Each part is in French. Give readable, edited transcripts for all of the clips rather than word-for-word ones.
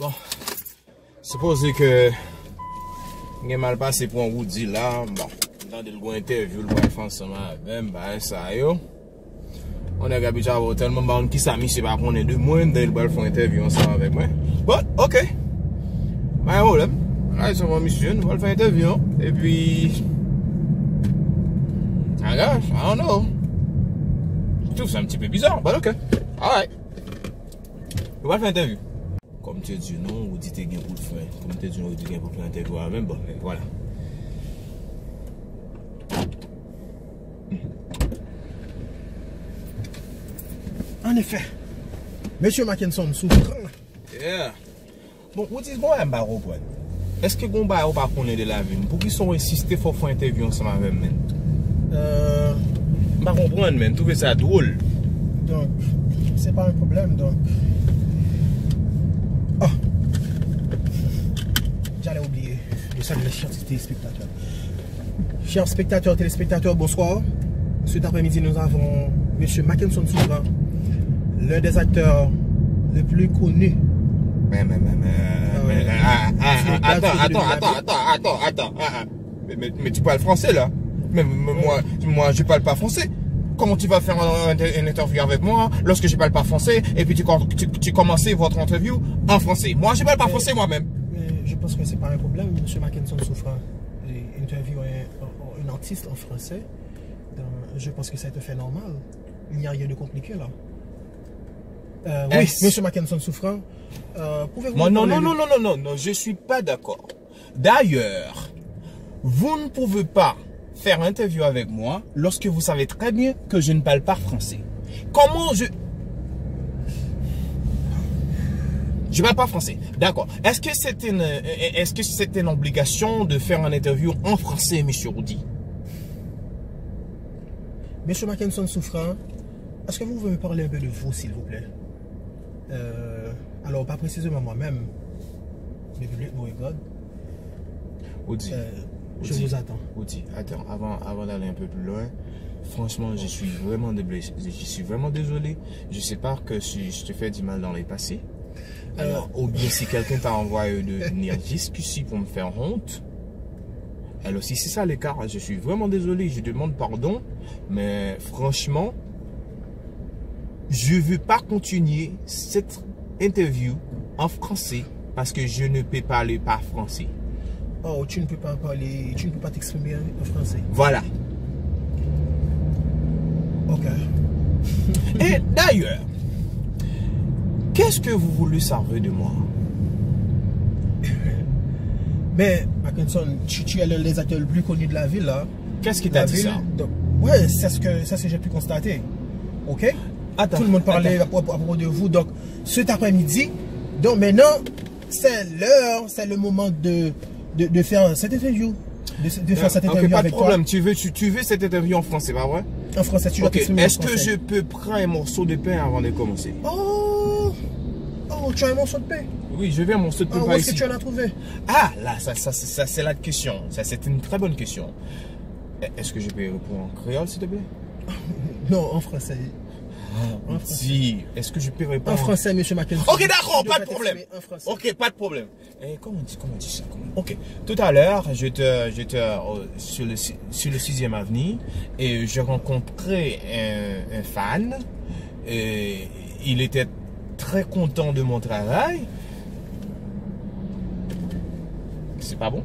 Bon, supposé que j'ai mal passé pour un Woody là. Bon, dans le interview, le faire ensemble avec bah ça yo. On a habitué à avoir tellement de monde qui s'amuse, c'est pas qu'on est de moins de le faire interview ensemble avec moi. But ok, pas de problème. Là, c'est mon mission, on va le faire interview et puis. I don't know. Je trouve ça un petit peu bizarre, but ok. Alright. On va le faire interview. Comme tu dis non, ou dit que tu as un coup de frein. Comme tu dis non, ou dit que tu as un coup de frein interview. Même bon, voilà. En effet, Monsieur Mackinson souffre. Yeah. Bon, vous dites, bon, est-ce que vous ne pas connaître de la vie? Pour qu'ils sont insistés pour faire une interview ensemble avec moi? Je ne comprends pas, trouver ça drôle. Donc, c'est pas un problème, donc. Oh! J'allais oublier de saluer les chers téléspectateurs. Chers spectateurs, téléspectateurs, bonsoir. Cet après-midi, nous avons M. Mackinson Souverain, l'un des acteurs les plus connus. Attends. Mais tu parles français là? Mais moi, je parle pas français. Comment tu vas faire une interview avec moi lorsque je parle pas français et puis tu commences votre interview en français? Moi, je parle pas français moi-même. Je pense que c'est pas un problème. M. Mackinson Souverain interview un artiste en français. Donc, je pense que ça te fait normal. Il n'y a rien de compliqué là. Oui, M. Mackinson Souverain, pouvez-vous... Non, je suis pas d'accord. D'ailleurs, vous ne pouvez pas faire une interview avec moi lorsque vous savez très bien que je ne parle pas français. Comment je... Je ne parle pas français. D'accord. Est-ce que c'est une obligation de faire une interview en français, M. Rudy? M. Mackinson Souverain, est-ce que vous pouvez me parler un peu de vous, s'il vous plaît? Alors, pas précisément moi-même. Le public me regarde. Rudy. Je vous attends. Rudy, attends, avant d'aller un peu plus loin, franchement, je suis vraiment désolé. Je sais pas que si je te fais du mal dans les passés. Alors, ou bien si quelqu'un t'a envoyé de venir jusqu'ici pour me faire honte. Alors, si c'est ça l'écart, je suis vraiment désolé, je demande pardon. Mais franchement, je ne veux pas continuer cette interview en français parce que je ne peux pas parler pas français. Oh, tu ne peux pas parler, tu ne peux pas t'exprimer en français. Voilà. Ok. Et d'ailleurs, qu'est-ce que vous voulez savoir de moi? Mais, Mackinson, tu es l'un des acteurs les plus connus de la ville, là. Qu'est-ce qui t'a dit ça? Donc, ouais, c'est ce que j'ai pu constater. Ok? Attends, tout le monde parlait à propos de vous. Donc, cet après-midi, donc maintenant, c'est l'heure, c'est le moment de faire cette interview. De faire cette interview avec toi. Pas de problème. Tu veux cette interview en français, pas vrai? En français, tu dois t'exprimer en français. Est-ce que je peux prendre un morceau de pain avant de commencer? Oh, tu as un morceau de pain? Oui, je vais un morceau de pain. Où est-ce que tu en as trouvé? Ah, là, ça c'est la question. Ça, c'est une très bonne question. Est-ce que je peux répondre en créole, s'il te plaît? Non, en français. Si, est-ce que je peux répondre en français, M. Mackinson? Ok, d'accord, pas de problème. Ok, pas de problème. Comment on dit ça? Ok, tout à l'heure, j'étais sur le 6e avenue et j'ai rencontré un fan. Et il était très content de mon travail. C'est pas bon?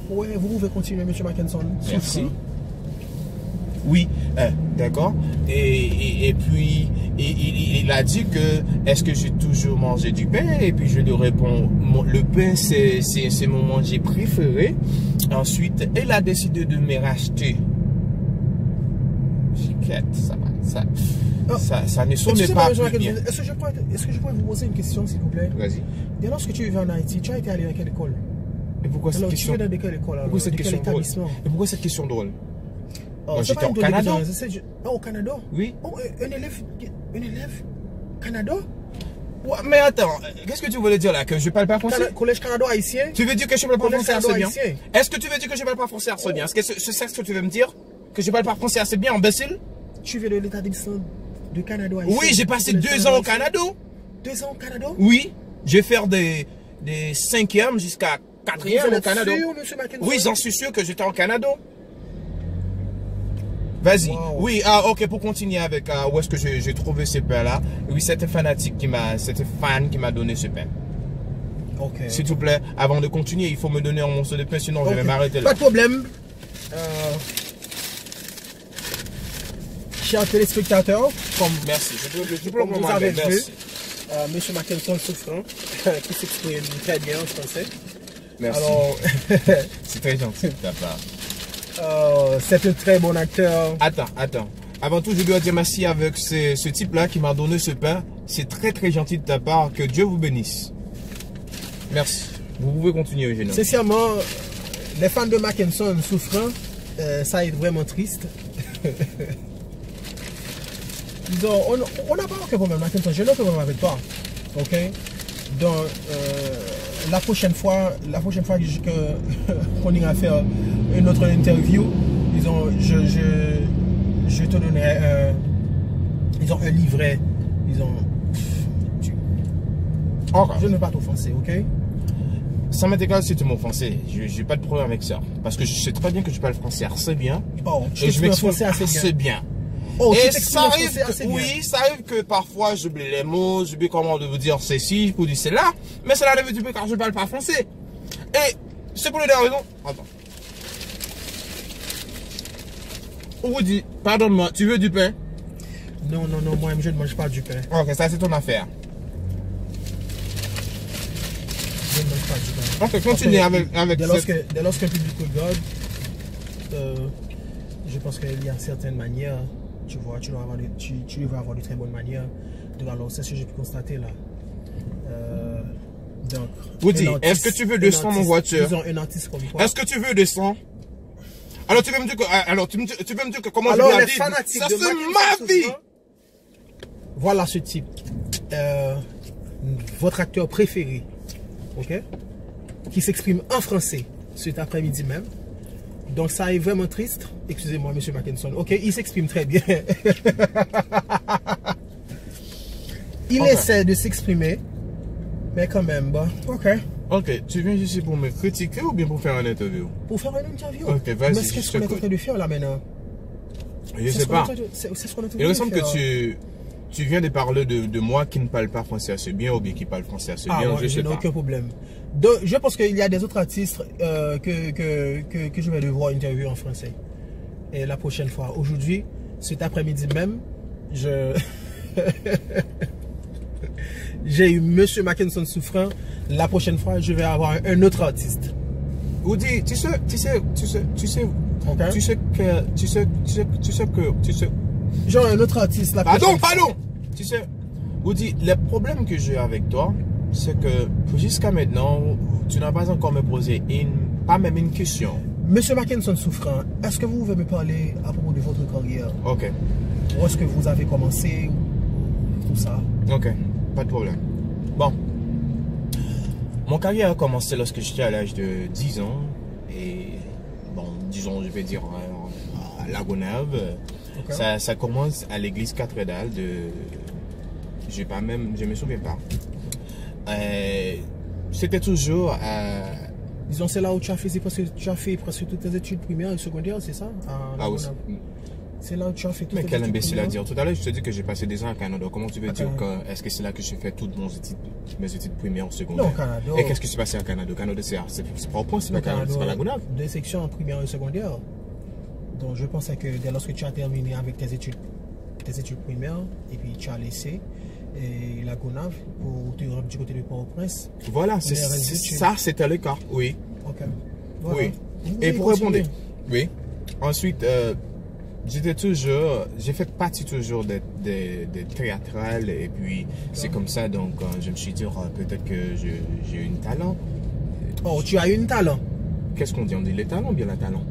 Ouais, vous pouvez continuer, M. Mackinson. Merci. Oui, d'accord. Et puis, il a dit que est-ce que j'ai toujours mangé du pain? Et puis je lui réponds, le pain c'est mon manger préféré. Ensuite, il a décidé de me racheter. Ça ne sonne pas plus bien. Est-ce que je pourrais vous poser une question, s'il vous plaît? Vas-y. Et lorsque tu vivais en Haïti, tu as été allé à quelle école? Et pourquoi cette question? Tu es dans quelle école? Pourquoi cette question drôle? Et pourquoi cette question drôle? Oh, j'étais au Canada. Au Canada? Oui. Oh, un élève Canada? Ouais, mais attends, qu'est-ce que tu voulais dire là? Que je parle pas français? Collège Canada haïtien? Tu veux dire que je parle pas français assez bien? Haïtien. Est-ce que tu veux dire que je parle pas français assez bien? Est-ce que c'est ce que tu veux me dire? Que je parle pas français assez bien, imbécile? Tu viens de l'établissement de Canada haïtien? Oui, j'ai passé 2 ans au Canada. 2 ans au Canada? Oui, je vais faire des 5e jusqu'à 4e au Canada. Sûr, monsieur Mackinson? Oui, j'en suis sûr que j'étais au Canada. Vas-y. Wow. Oui, ok, pour continuer avec où est-ce que j'ai trouvé ce pain-là. Oui, c'était c'était fan qui m'a donné ce pain. Ok. S'il te plaît, avant de continuer, il faut me donner un morceau de pain, sinon je vais m'arrêter là. Pas de problème. Chers téléspectateurs, comme Merci. comme vous avez vu, merci. monsieur Mackinson Souffrant, qui s'exprime très bien en français. Merci. Alors, C'est très gentil de ta part. c'est un très bon acteur. Attends. Avant tout, je dois dire merci avec ce type-là qui m'a donné ce pain. C'est très très gentil de ta part. Que Dieu vous bénisse. Merci. Vous pouvez continuer, jeune homme. Sincèrement, les fans de Mackinson Souffrant, ça est vraiment triste. Disons, on n'a pas aucun problème, Mackinson. Je n'ai aucun problème avec toi. Ok? Donc, la prochaine fois qu'on ira faire une autre interview, disons, je te donnerai un livret, disons. Je ne veux pas t'offenser, ok? Ça m'est égal si tu m'offensais. Je n'ai pas de problème avec ça. Parce que je sais très bien que tu parles français assez bien. Oh, et je m'exprime assez assez bien. Oh, et tu ça arrive, assez bien. oui, ça arrive que parfois j'oublie les mots, j'oublie comment de vous dire ceci, pour dire cela, mais cela arrive du peu car je ne parle pas français. Et c'est pour les deux raisons. Attends. On vous dit, pardonne-moi, tu veux du pain? Non, moi je ne mange pas du pain. Ok, ça c'est ton affaire. Je ne mange pas du pain. Ok, continue avec dès lorsque le public regarde, je pense qu'il y a certaines manières, tu vois, tu devrais avoir de très bonnes manières. Donc alors, c'est ce que j'ai pu constater là. Donc, Woody, est-ce que tu veux de sang en voiture? Disons un artiste comme toi. Est-ce que tu veux de sang? Alors tu veux me dire que, tu veux me dire que comment alors, je les vais fanatiques ça de c'est Mackinson ma vie. Souffrant, voilà ce type. Votre acteur préféré, ok, qui s'exprime en français cet après-midi même. Donc ça est vraiment triste. Excusez-moi, monsieur Mackinson. Ok, il s'exprime très bien. Il essaie de s'exprimer, mais quand même, bon, ok. Ok, tu viens ici pour me critiquer ou bien pour faire une interview? Pour faire une interview. Ok, vas-y. Mais qu'est-ce qu'on est en train de faire là maintenant? Je sais pas. C'est ce qu'on est en train de Il me semble faire. que tu viens de parler de moi qui ne parle pas français assez bien ou bien qui parle français assez bien. Ouais, je n'ai aucun problème. Donc, je pense qu'il y a des autres artistes que je vais devoir interviewer en français. Et la prochaine fois. Aujourd'hui, cet après-midi même, j'ai eu monsieur Mackinson Souffrant. La prochaine fois, je vais avoir un autre artiste. Woody, tu sais que Genre un autre artiste. Pardon. Tu sais, Woody, le problème que j'ai avec toi, c'est que jusqu'à maintenant, tu n'as pas encore me posé pas même une question. Monsieur Mackinson Souffrant, est-ce que vous pouvez me parler à propos de votre carrière? Ok. Où est-ce que vous avez commencé? Tout ça. Ok, pas de problème. Bon. Mon carrière a commencé lorsque j'étais à l'âge de 10 ans. Et, bon, disons, je vais dire à Lagonave. Okay. Ça commence à l'église cathédrale de... Je me souviens pas. C'était toujours à... Disons, c'est là où tu as fait presque toutes tes études primaires et secondaires, c'est ça? Ah oui. C'est là où tu as fait toutes tes études primaires. Mais quel imbécile à dire. Tout à l'heure, je te dis que j'ai passé des ans au Canada. Comment tu veux dire que... Est-ce que c'est là que j'ai fait toutes mes études primaires ou secondaires? Non, au Canada. Et qu'est-ce qui s'est passé au Canada? Au Canada, c'est pas au point, c'est pas la Gonave. Des sections en primaire et secondaire. Donc, je pensais que dès lorsque tu as terminé avec tes études primaires, et puis tu as laissé la Gonave pour te rendre du côté de Port-au-Prince. Voilà, ça c'était le cas, oui. Ok. Voilà. Oui. Et pour répondre, oui. Ensuite, j'ai fait partie toujours des théâtrales, et puis c'est comme ça, donc je me suis dit, peut-être que j'ai eu un talent. Oh, tu as eu un talent? Qu'est-ce qu'on dit? On dit le talent ou bien le talent?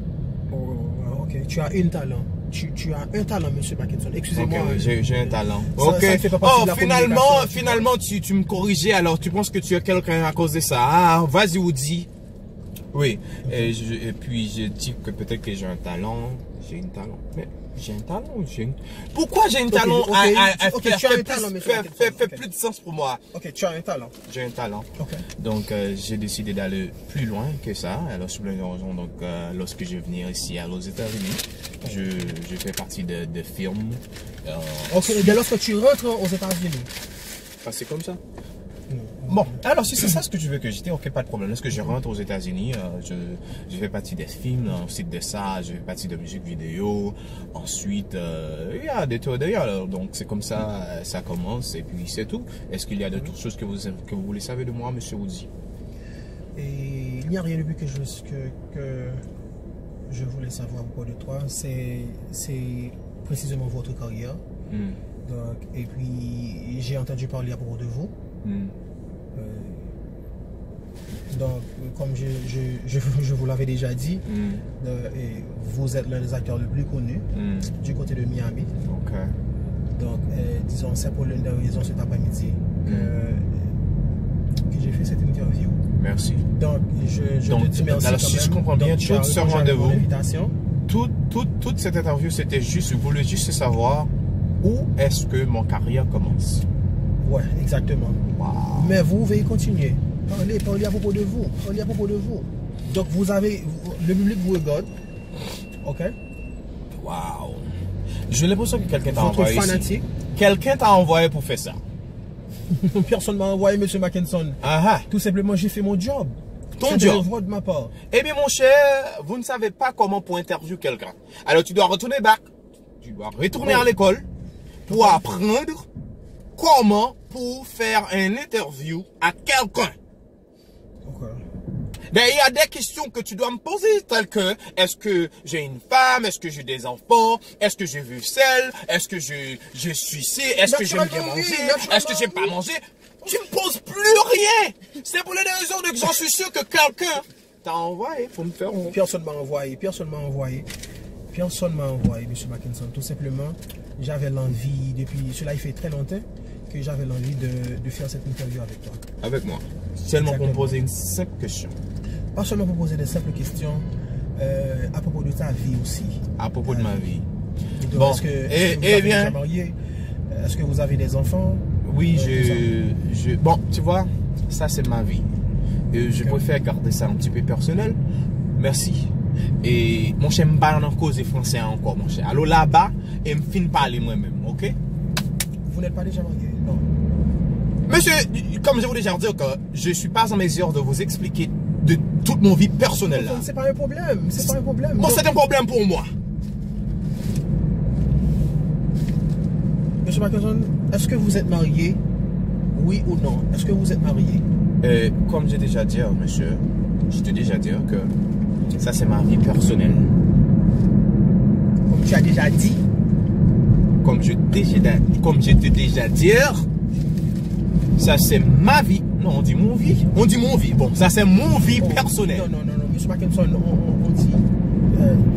Ok, tu as un talent. Tu as un talent, monsieur Mackinson. Excusez-moi. Ok, j'ai un talent. Ok. Ça fait pas partie de la finalement, tu me corrigeais, alors tu penses que tu es quelqu'un à cause de ça. Ah, vas-y, Woody. Oui. Et puis, j'ai dit que peut-être que j'ai un talent. J'ai un talent. Mais J'ai un talent. Pourquoi j'ai un talent fait plus de sens pour moi. Ok, tu as un talent. J'ai un talent. Ok. Donc, j'ai décidé d'aller plus loin que ça. Alors, sur plein de raisons, donc, lorsque je vais venir ici aux États-Unis, je fais partie de films. Ok, dès lorsque tu rentres aux États-Unis. C'est comme ça. Bon, alors si c'est ça ce que tu veux que j'étais, ok, pas de problème. Lorsque je rentre aux États-Unis, je fais partie des films, ensuite de ça, je fais partie de musique vidéo, ensuite, il y a des tours d'ailleurs. Donc c'est comme ça, ça commence et puis c'est tout. Est-ce qu'il y a d'autres choses que vous voulez savoir de moi, monsieur Woody? Et il n'y a rien de plus que je voulais savoir à propos de toi. C'est précisément votre carrière. Donc, et puis j'ai entendu parler à propos de vous. Donc, comme je vous l'avais déjà dit, vous êtes l'un des acteurs les plus connus du côté de Miami. Donc, disons, c'est pour l'une des raisons cet après-midi que j'ai fait cette interview. Merci. Donc, je te dis merci. Alors, si je comprends bien, toute ce rendez-vous, toute cette interview, c'était juste, vous voulez juste savoir où est-ce que mon carrière commence. Ouais, exactement. Wow. Mais vous veuillez continuer. Parlez à propos de vous. Parlez à propos de vous. Donc vous avez, le public vous regarde. Ok. Waouh. J'ai l'impression que quelqu'un t'a envoyé fanatique. Ici. Quelqu'un t'a envoyé pour faire ça. Personne m'a envoyé, monsieur Mackinson. Tout simplement, j'ai fait mon job. Ton job. De ma part. Eh bien, mon cher, vous ne savez pas comment pour interviewer quelqu'un. Alors, tu dois retourner back. Tu dois retourner à l'école pour apprendre comment pour faire une interview à quelqu'un. Ben, il y a des questions que tu dois me poser, telles que, est-ce que j'ai une femme, est-ce que j'ai des enfants, est-ce que j'ai vu seul, est-ce que je suis ici, est-ce que j'aime bien manger, est-ce que j'aime pas manger. Tu me poses plus rien. C'est pour les raisons que j'en suis sûr que quelqu'un t'a envoyé pour me faire honte. Personne m'a envoyé, monsieur Mackinson. Tout simplement, j'avais l'envie, depuis cela il fait très longtemps, que j'avais l'envie de faire cette interview avec toi. Avec moi. Seulement pour me poser une simple question. Pas seulement pour poser des simples questions, à propos de ta vie aussi. À propos de ma vie. Donc, bon, est-ce que vous avez des enfants? Oui, bon, tu vois, ça c'est ma vie. Et je préfère garder ça un petit peu personnel. Merci. Et mon cher, je ne parle pas en cause français encore, mon cher. Alors là-bas, et me fin parler moi-même, ok? Vous n'êtes pas déjà marié? Non. Monsieur, comme je voulais déjà dire que je ne suis pas en mesure de vous expliquer de toute mon vie personnelle. C'est pas un problème, c'est pas un problème. Bon, c'est un problème pour moi. Monsieur Mackinson, est-ce que vous êtes marié? Oui ou non? Est-ce que vous êtes marié? Comme j'ai déjà dit, monsieur, je t'ai déjà dit que ça c'est ma vie personnelle. Comme tu as déjà dit? Comme je t'ai déjà dit, ça c'est ma vie. Non, on dit mon vie. On dit mon vie. Bon, ça c'est mon vie personnelle. Non, monsieur Mackinson, on dit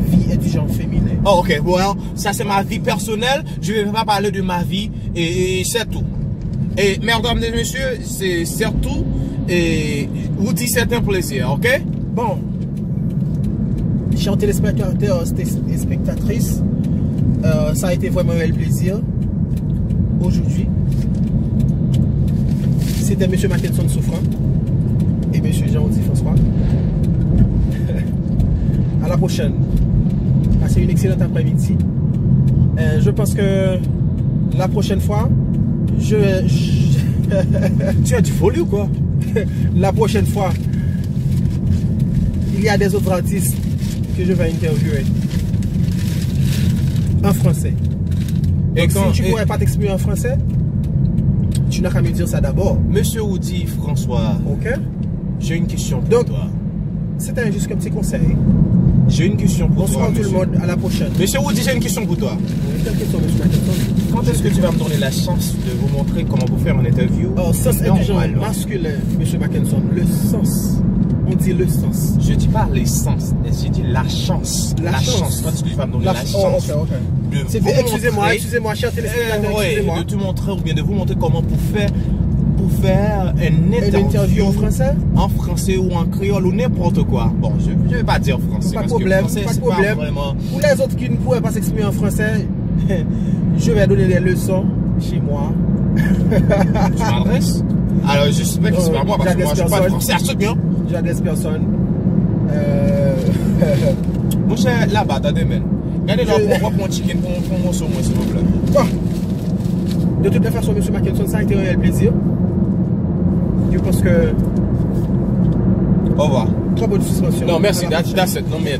vie est du genre féminin. Oh, ok, well, ça c'est ma vie personnelle. Je ne vais pas parler de ma vie et c'est tout. Et mesdames et messieurs, c'est surtout et vous dites c'est un plaisir, ok? Bon, chers téléspectateurs et spectatrices, ça a été vraiment un plaisir aujourd'hui. C'était M. Mackinson Souffrant et M. Jean-Audi François. À la prochaine. Passez une excellente après-midi. Je pense que la prochaine fois, tu as du folie ou quoi? La prochaine fois, il y a des autres artistes que je vais interviewer en français. Donc, si tu ne pourrais pas t'exprimer en français, tu n'as qu'à me dire ça d'abord. Monsieur Woody François, ok, j'ai une question pour toi. C'était juste un petit conseil. J'ai une question pour toi. Bonsoir tout le monde, à la prochaine. Monsieur Woody, j'ai une question pour toi. Quelle question, monsieur Mackinson? Quand est-ce que tu vas me donner la chance de vous montrer comment vous faire une interview? Oh, sens est du genre masculin, monsieur Mackinson. Le sens. On dit le sens. Je dis pas les sens, j'ai dit la chance. La chance. Quand est-ce que tu vas me donner la chance? Ok. Excusez-moi, cher téléspectateur, de te montrer ou bien de vous montrer comment pour faire pour faire Une interview en français? En français ou en créole ou n'importe quoi. Bon, je ne vais pas dire français. Pas de parce problème, que français, pas de c'est problème. vraiment... Pour les autres qui ne pourraient pas s'exprimer en français, je vais donner des leçons chez moi. Tu m'adresses? Alors, j'espère que c'est pas moi, parce que moi, je ne sais pas français assez bien. J'adresse personne. Mon cher, là-bas, attendez, man. Regardez-le, on va prendre un chicken pour mon saumon, s'il vous plaît. Bon. De toute façon, M. Mackinson, ça a été un réel plaisir. Je pense que... Au revoir. Très bonne suspension. Non, merci, that's it. Non, mais...